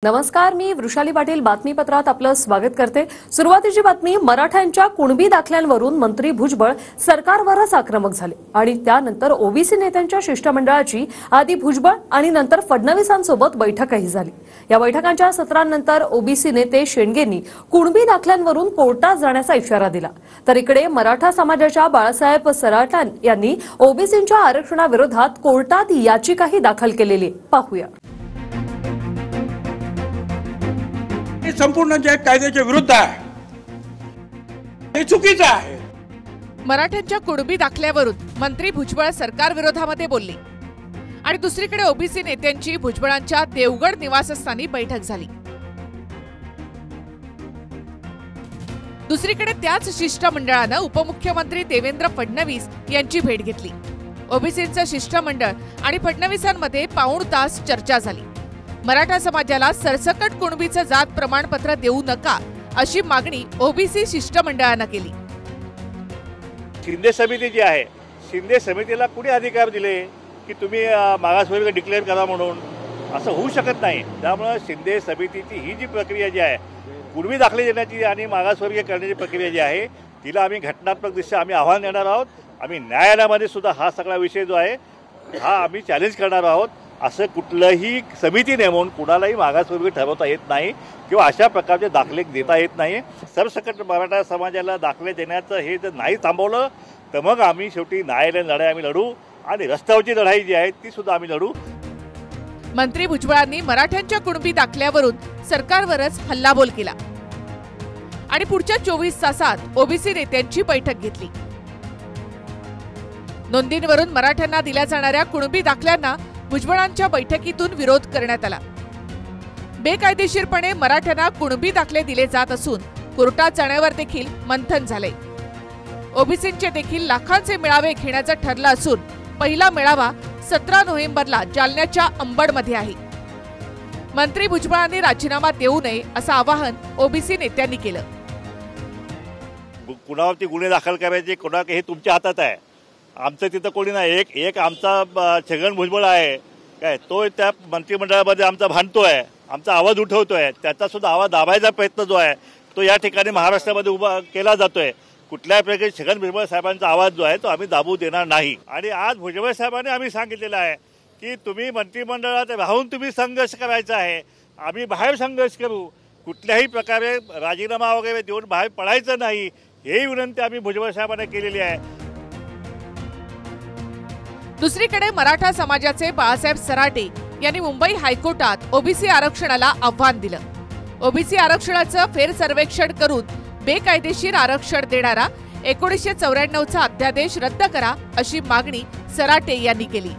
नमस्कार, मी वृषाली पाटील बातमीपत्रात आपलं स्वागत करते। सुरुवातीची बातमी, मराठ्यांच्या कुणबी दाखल्यांवरून मंत्री भुजबळ सरकारवरच आक्रमक झाले आणि त्यानंतर ओबीसी नेत्यांच्या शिष्टमंडळाची आधी भुजबळ आणि नंतर फडणवीसांसोबत बैठकही झाली। या बैठकांच्या सत्रांनंतर ओबीसी नेते शेंडगेंनी कुणबी दाखल्यांवरून कोर्टात जाण्याचा इशारा दिला, तर इकडे मराठा समाजाच्या बाळासाहेब सराटान यांनी ओबीसींच्या आरक्षणाविरोधात कोर्टात याचिकाही दाखल केलेली पाहूया। संपूर्ण जे कायद्याच्या विरुद्ध आहे, हे चुकीचं आहे। मराठ्यांच्या कुणबी दाखल्यावरून मंत्री भुजबळ सरकार विरोधामध्ये बोलले आणि दुसरीकडे ओबीसी नेत्यांची भुजबळांच्या देवगड निवासस्थानी बैठक झाली। दुसरीकडे त्याच शिष्टमंडळानं उपमुख्यमंत्री देवेंद्र फडणवीस यांची भेट घेतली। ओबीसींचं शिष्टमंडळ आणि फडणवीसांमध्ये पाऊण तास चर्चा झाली। मराठा समाजाला सरसकट कुणबीचं जात प्रमाणपत्र देऊ नका अशी मागणी ओबीसी शिष्टमंडळानं केली। शिंदे समिती जी आहे, शिंदे समितीला कुणी अधिकार दिले की तुम्ही मागासवर्गीय डिक्लेअर करा म्हणून? असं होऊ शकत नाही। त्यामुळे शिंदे समितीची ही जी प्रक्रिया जी आहे, कुणबी दाखले देण्याची आणि मागासवर्गीय करण्याची प्रक्रिया जी आहे, तिला आम्ही घटनात्मकदृष्ट्या आम्ही आव्हान देणार आहोत। आम्ही न्यायालयामध्ये सुद्धा हा सगळा विषय जो आहे हा आम्ही चॅलेंज करणार आहोत। असं कुठलंही समिती नेमून कुणालाही मागासवर्गीय ठरवता येत नाही किंवा अशा प्रकारचे दाखले देता येत नाही। सरसकट मराठा समाजाला दाखले देण्याचं हे जर नाही थांबवलं तर मग आम्ही शेवटी न्यायालयीन लढाई आम्ही लढू आणि रस्त्यावरची लढाई जी आहे ती सुद्धा आम्ही लढू। मंत्री भुजबळांनी मराठ्यांच्या कुणबी दाखल्यावरून सरकारवरच हल्लाबोल केला आणि पुढच्या 24 तासात ओबीसी नेत्यांची बैठक घेतली। नोंदींवरून मराठ्यांना दिल्या जाणाऱ्या कुणबी दाखल्यांना भुजबळांच्या बैठकीतून विरोध करण्यात आला। बेकायदेशीरपणे मराठ्यांना कुणबी दाखले दिले जात असून कोर्टात जाण्यावर देखील मंथन झाले। ओबीसींचे देखील लाखांचे मेळावे घेण्याचं ठरलं असून पहिला मेळावा 17 नोव्हेंबरला जालन्याच्या अंबडमध्ये आहे। मंत्री भुजबळांनी राजीनामा देऊ नये असं आवाहन ओबीसी नेत्यांनी केलं। कुणावरती गुन्हे दाखल करायचे कुणा हे तुमच्या हातात आहे। आमचं तिथं कोणी नाही। एक आमचा छगन भुजबळ आहे काय, तो त्या मंत्रिमंडळामध्ये आमचा भांडतोय, आमचा आवाज उठवतोय। त्याचा सुद्धा आवाज दाबायचा प्रयत्न जो आहे तो या ठिकाणी महाराष्ट्रामध्ये उभा केला जातोय। कुठल्याही प्रकारे छगन भुजबळ साहेबांचा आवाज जो आहे तो आम्ही दाबू देणार नाही। आणि आज भुजबळ साहेबांनी आम्ही सांगितलेलं आहे की तुम्ही मंत्रिमंडळात राहून तुम्ही संघर्ष करायचा आहे, आम्ही बाहेर संघर्ष करू। कुठल्याही प्रकारे राजीनामा वगैरे देऊन बाहेर पडायचं नाही, ही विनंती आम्ही भुजबळ साहेबांना केलेली आहे। दुसरीकडे मराठा समाजाचे बाळासाहेब सराटे यांनी मुंबई हायकोर्टात ओबीसी आरक्षणाला आव्हान दिलं। ओबीसी आरक्षणाचं फेरसर्वेक्षण करून बेकायदेशीर आरक्षण देणारा 1994चा अध्यादेश रद्द करा अशी मागणी सराटे यांनी केली।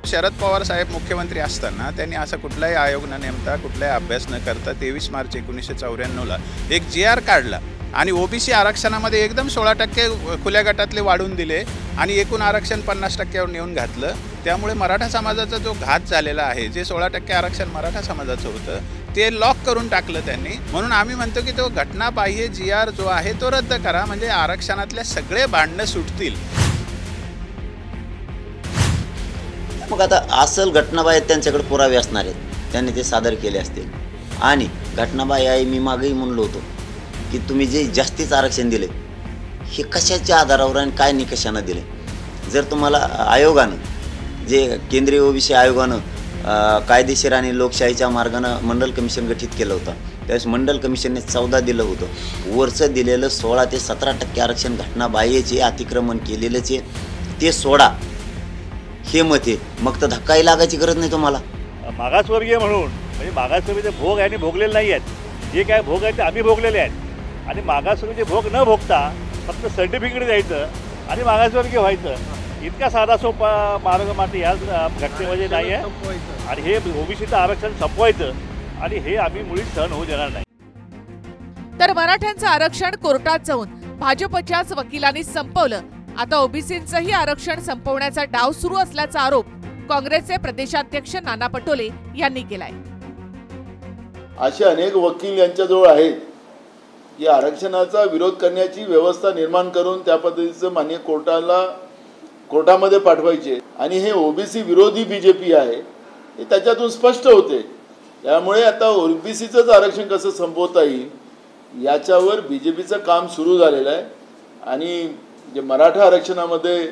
शरद पवार साहेब मुख्यमंत्री असताना त्यांनी असं कुठलाही आयोग न नेमता कुठलाही अभ्यास न करता 23 मार्च 1994ला एक GR काढला आणि ओबीसी आरक्षणामध्ये एकदम 16% खुल्या गटातले वाढून दिले आणि एकूण आरक्षण 50%वर नेऊन घातलं। त्यामुळे मराठा समाजाचा जो घात झालेला आहे, जे 16% आरक्षण मराठा समाजाचं होतं ते लॉक करून टाकलं त्यांनी। म्हणून आम्ही म्हणतो की तो घटनाबाह्य GR जो आहे तो रद्द करा, म्हणजे आरक्षणातले सगळे भांडणं सुटतील। मग आता असल घटनाबाह्य त्यांच्याकडे पुरावे असणार आहेत, त्यांनी ते सादर केले असतील। आणि घटनाबाह्य आहे मी मागेही म्हणलो होतो की तुम्ही जे जास्तीच आरक्षण दिले हे कशाच्या आधारावर आणि काय निकषानं दिले? जर तुम्हाला आयोगानं जे केंद्रीय ओबीसी आयोगानं कायदेशीर आणि लोकशाहीच्या मार्गानं मंडल कमिशन गठीत केलं होतं, त्यावेळेस मंडल कमिशनने 14 दिलं होतं। वरचं दिलेलं 16 ते 17% आरक्षण घटनाबाह्यचे अतिक्रमण केलेलंचे ते 16 हे मत आहे। मग तर धक्काही लागायची गरज नाही तुम्हाला। मागासवर्गीय म्हणून म्हणजे मागासवर्गीय भोग यांनी भोगलेले नाही आहेत, जे काय भोग आहेत ते आम्ही भोगलेले आहेत। आणि मागासवर्गीय भोग न भोगता फक्त सर्टिफिकेट द्यायचं आणि मागासवर्गीय व्हायचं, इतका साधा सोपा मार्ग मात्र या घटनेमध्ये नाही आहे। आणि हे ओबीसीचं आरक्षण संपवायचं आणि हे आम्ही मुळीच सहन होऊ देणार नाही। तर मराठ्यांचं आरक्षण कोर्टात जाऊन भाजपच्याच वकिलांनी संपवलं। आता ओबीसींचंही आरक्षण संपवण्याचा डाव सुरू असल्याचा आरोप काँग्रेसचे प्रदेशाध्यक्ष नाना पटोले यांनी केलाय। असे अनेक वकील यांच्याजवळ आहेत की आरक्षणाचा विरोध करण्याची व्यवस्था निर्माण करून त्या पद्धतीचं मान्य कोर्टामध्ये पाठवायचे। आणि हे ओबीसी विरोधी बीजेपी आहे हे त्याच्यातून स्पष्ट होते। त्यामुळे आता ओबीसीचंच आरक्षण कसं संपवता येईल याच्यावर BJPचं काम सुरू झालेलं आहे. आणि जे मराठा आरक्षणामध्ये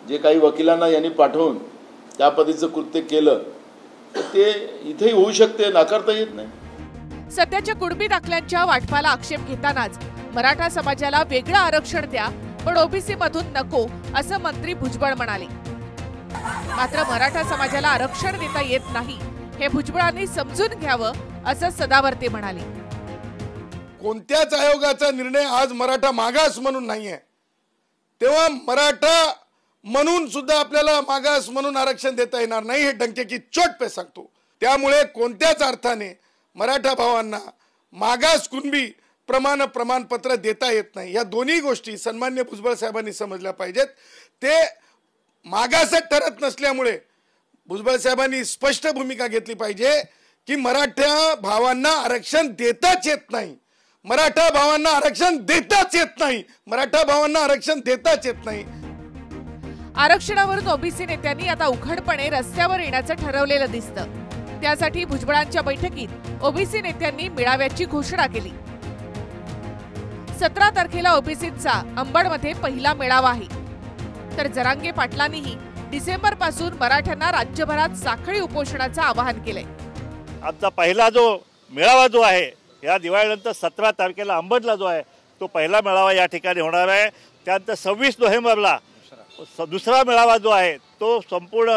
जे काही वकिलांना यांनी पाठवून त्या पद्धतीचं कृत्य केलं तर ते इथेही होऊ शकते, नाकारता येत नाही. सध्याच्या कुणबी दाखल्यांच्या वाटपाला आक्षेप घेतानाच मराठा समाजाला वेगळं आरक्षण द्या पण ओबीसी मधून नको असं मंत्री भुजबळ म्हणाले. मात्र मराठा समाजाला आरक्षण देता येत नाही हे भुजबळांनी समजून घ्यावं असं सदावर्ते म्हणाले. कोणत्याच आयोगाचा निर्णय आज मराठा मागास म्हणून नाहीये, तेव्हा मराठा म्हणून सुद्धा आपल्याला मागास म्हणून आरक्षण देता येणार नाही, हे डंके की चोट पे सांगतो. त्यामुळे कोणत्याच अर्थाने मराठा भावांना मागास कुणबी प्रमाणपत्र देता येत नाही. या दोन्ही गोष्टी सन्मान्य भुजबळ साहेबांनी समजल्या पाहिजेत. ते मागासच ठरत नसल्यामुळे भुजबळ साहेबांनी स्पष्ट भूमिका घेतली पाहिजे की मराठा भावांना आरक्षण देताच येत नाही, मराठा भावांना आरक्षण देताच येत नाही, मराठा भावांना आरक्षण देताच येत नाही. आरक्षणावरून ओबीसी नेत्यांनी आता उघडपणे रस्त्यावर येण्याचं ठरवलेलं दिसतं. त्यासाठी भुजबळांच्या बैठकीत ओबीसी नेत्यांनी मेळाव्याची घोषणा केली. 17 तारखेला ओबीसीचा अंबडमध्ये पहिला मेळावा आहे. तर जरांगे पाटलांनीही डिसेंबर पासून मराठ्यांना राज्यभरात साखळी उपोषणाचं आवाहन केलंय. आमचा पहिला जो मेळावा जो आहे या दिवाळीनंतर 17 तारखेला अंबडला जो आहे तो पहिला मेळावा या ठिकाणी होणार आहे. त्यानंतर 26 नोव्हेंबरला दुसरा मेळावा जो आहे तो संपूर्ण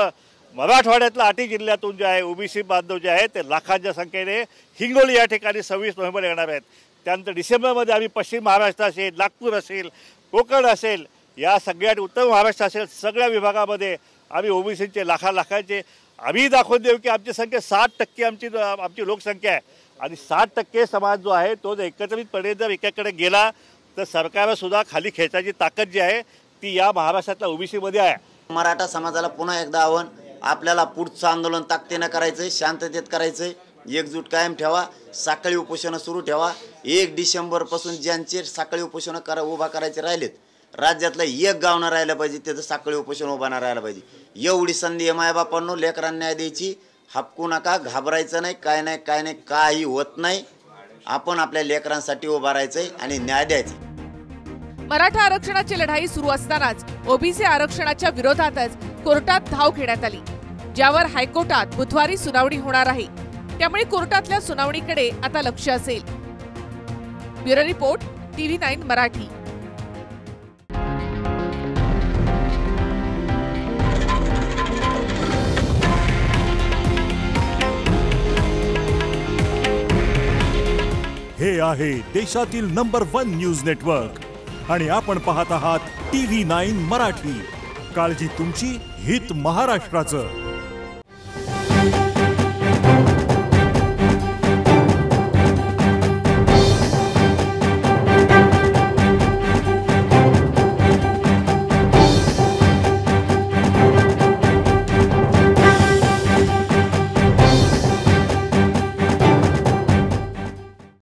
मराठवाड्यातला 8 जिल्ह्यातून जे आहे ओबीसी बांधव जे आहेत ते लाखांच्या संख्येने हिंगोली या ठिकाणी 26 नोव्हेंबर येणार आहेत. त्यानंतर डिसेंबरमध्ये आम्ही पश्चिम महाराष्ट्र असेल, नागपूर असेल, कोकण असेल, या सगळ्या उत्तर महाराष्ट्र असेल सगळ्या विभागामध्ये आम्ही ओबीसीचे लाखांचे आम्ही दाखवून देऊ की आमची संख्या 60% आमची लोकसंख्या आहे. आणि 60% समाज जो आहे तो जर एकत्रितपणे जर एकाकडे गेला तर सरकारला सुद्धा खाली खेचायची ताकद जी आहे ती या महाराष्ट्रातल्या ओबीसीमध्ये आहे. मराठा समाजाला पुन्हा एकदा आव्हान, आपल्याला पुढचं आंदोलन ताकदीनं करायचंय, शांततेत करायचंय, एकजूट कायम ठेवा, साखळी उपोषणं सुरू ठेवा. 1 डिसेंबरपासून ज्यांचे साखळी उपोषणं उभा करायचे राहिलेत, राज्यातलं एक गाव न राहिलं पाहिजे त्याचं साखळी उपोषण उभा न राहिलं पाहिजे. एवढी संधी मायबापांनो लेकरांना न्याय द्यायची, हपकू नका, घाबरायचं नाही, काय नाही, काही होत नाही. आपण आपल्या लेकरांसाठी उभा राहायचंय आणि न्याय द्यायचा. मराठा आरक्षणाची लढाई सुरू असतानाच ओबीसी आरक्षणाच्या विरोधातच कोर्टात धाव घेण्यात आली, ज्यावर हायकोर्टात बुधवारी सुनावणी होणार आहे. त्यामुळे कोर्टातल्या सुनावणीकडे आता लक्ष असेल. Bureau report, TV9 Marathi. हे आहे देशातील नंबर 1 न्यूज नेटवर्क आणि आपण पाहत आहात TV9 मराठी. काळजी तुमची, हित महाराष्ट्राचं.